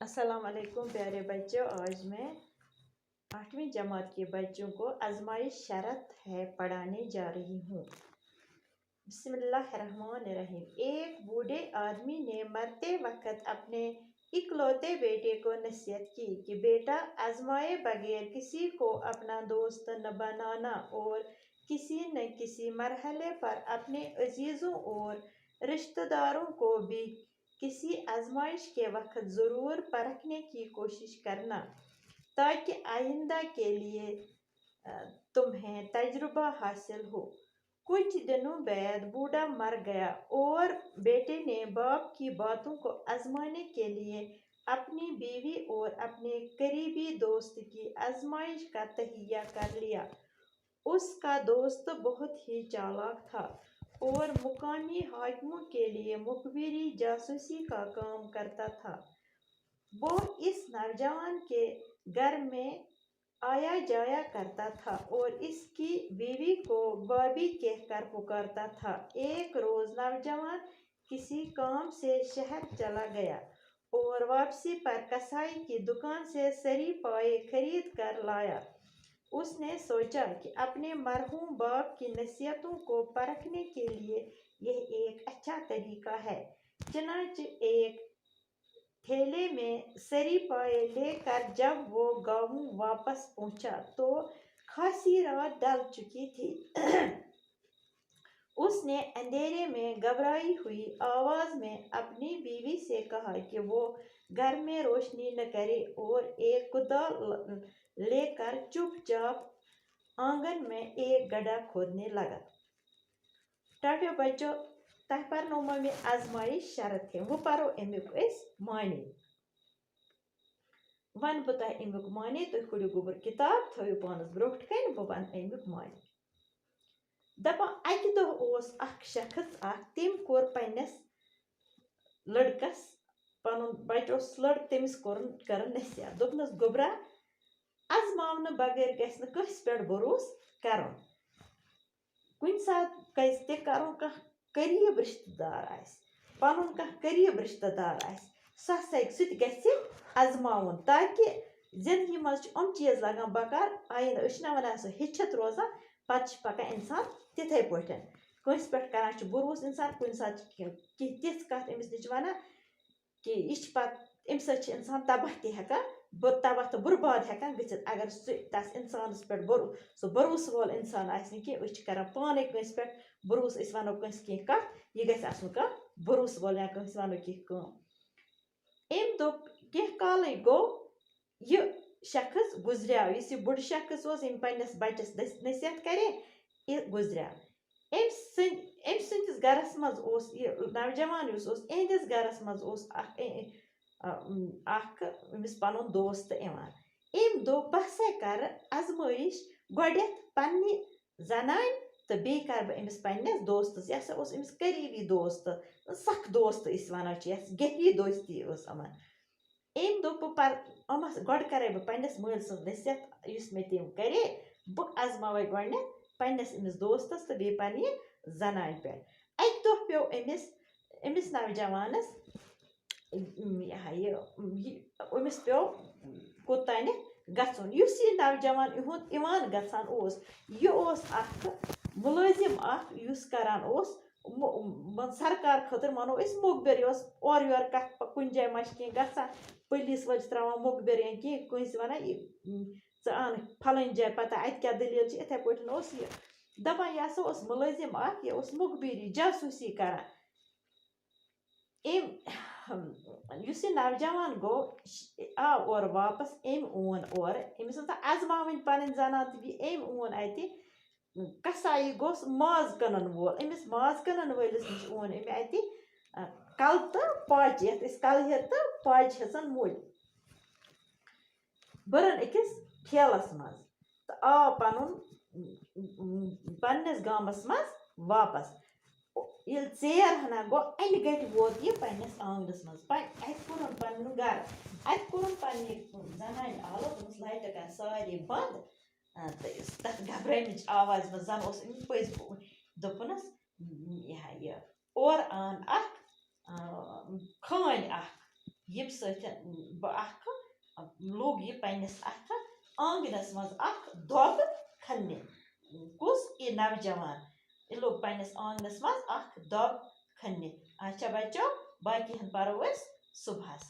अस्सलाम वालेकुम प्यारे बच्चों। आज मैं 8वीं जमात के बच्चों को आजमाइश शरत है पढ़ाने जा रही हूँ। बिस्मिल्लाहिर्रहमानिर्रहीम। एक बूढ़े आदमी ने मरते वक्त अपने इकलौते बेटे को नसीहत की कि बेटा, आजमाए बगैर किसी को अपना दोस्त न बनाना और किसी न किसी मरहले पर अपने अजीज़ों और रिश्तेदारों को भी किसी आजमाइश के वक्त ज़रूर परखने की कोशिश करना, ताकि आइंदा के लिए तुम्हें तजुर्बा हासिल हो। कुछ दिनों बाद बूढ़ा मर गया और बेटे ने बाप की बातों को आजमाने के लिए अपनी बीवी और अपने करीबी दोस्त की आजमाइश का तहिया कर लिया। उसका दोस्त बहुत ही चालाक था और मुकामी हाकिमों के लिए मुखबिरी जासूसी का काम करता था। वो इस नौजवान के घर में आया जाया करता था और इसकी बीवी को बाबी कहकर पुकारता था। एक रोज नौजवान किसी काम से शहर चला गया और वापसी पर कसाई की दुकान से सरी पाए खरीद कर लाया। उसने सोचा कि अपने मरहूम बाप की नसीहतों को परखने के लिए यह एक अच्छा तरीका है। चनाच एक थैले में सरी पाए लेकर जब वो गाँव वापस पहुंचा तो खासी रात ढल चुकी थी। उसने अंधेरे में घबराई हुई आवाज में अपनी बीवी से कहा कि वो घर में रोशनी न करे और एक कुदाल लेकर चुपचाप आंगन में एक गड्ढा खोदने लगा। टाटो बच्चों, तह पर में आजमाइश शरत है, वो परो अमुक मानी। वन बह तह अमुक मानी, तुम खुड़ो गोबर किताब थो पानस ब्रोट कन, बह वन अमुक मानी। दपा अकि दह शख्स तम कोर पन्नस लड़कस पन बच लड़क तमिस कर नसीहत, दोपनस गोबरा, आजमावन बगैर गस न कस पे भरोस कर। कुन सात कज ते करो कह करीब रिश्तेदार पन कह करीब रिश्तेदार सह गस आजमावन, ताकि जिंदगी मज चीज लगान बकार आइन वन सह हिचत रोजान, पत पकान इंसान तिथे पे कंस पे कर भरोस इंसान। कुन सात तिथ कत अमिस नश वन कि यह अम सत इंसान तबाह तबाह तो बुर्बाद हेकान गसित अगर तस इंसानस पे भरोस वोल इंसान कर पाने कंस पे भरोस। वनो कंस कह यह गि कह भरोस वोल या कंस वनो कह अम दोप कह काल गो यह शख्स गुजरिया, इस बुढ़ शख्स पन्नस बचस नसीहत करे यह गुजरिया। अम सदिस गरस मज नौजवान इहदिस गरस मज पन दोस्त इवान। अम दोप बह सा कर आजमाइश गोडेथ पन्ने जनान तो बे कर बह अमिस पन्नस दोस्तस, यह अमिस करीबी दोस्त, सख दोस्त वन गहरी दोस्ती अमन। अम दोप गोड कर बह पन्नस मल सज नसीहत इस मे तम करे, बह आजमावे गोडनेथ पन्नस अमिस दोस्तस तो बे पन्ने जनान पे। अक दह पे अमिस नौजवानस अमिस पे कोतान गुन। इस यह नौजवान इवान गसान यह मुलाजिम करान सरकार खतर मनो मुखबिर और योर कत कुन जाय मशक गसान पुलिस वालिस त्रावान मुखबिर या कह वन आन फलान जाय पता अत क्या दलील इथे पे दपान यह मुलाजिम यह मुखबिरी जासूसी करान। इस नौजवान गो आव और वापस ओन और अमिस आजमावन पन जनान तो ओन अत कसाई गोस माज कनन वोल, अमिस माज कनन वलिस नश ओन अत कल तो पाच कलहर तो पाच हेचन मुल बरन अकिस ठेलस मज तो आव पन्नस गामस मज वापस। ये ेर हना गो अन गट वोत यह पन्नस आंगनस मज अत कोर पन गर अत कोर पन्ने जनान आलो दोपस लाइट सारे बंद तो तथ घबरामिच आवाज मज जन अमिस पज दोपनस यह और आन खान یم سۭتۍ لوگ یہ پننس اتھ آنگنس مز دۄب کھننہِ کس یہ نوجوان یہ لوگ پننس آنگنس مز دۄب کھننہِ اچھا بچو باقی پرو أسۍ صبحس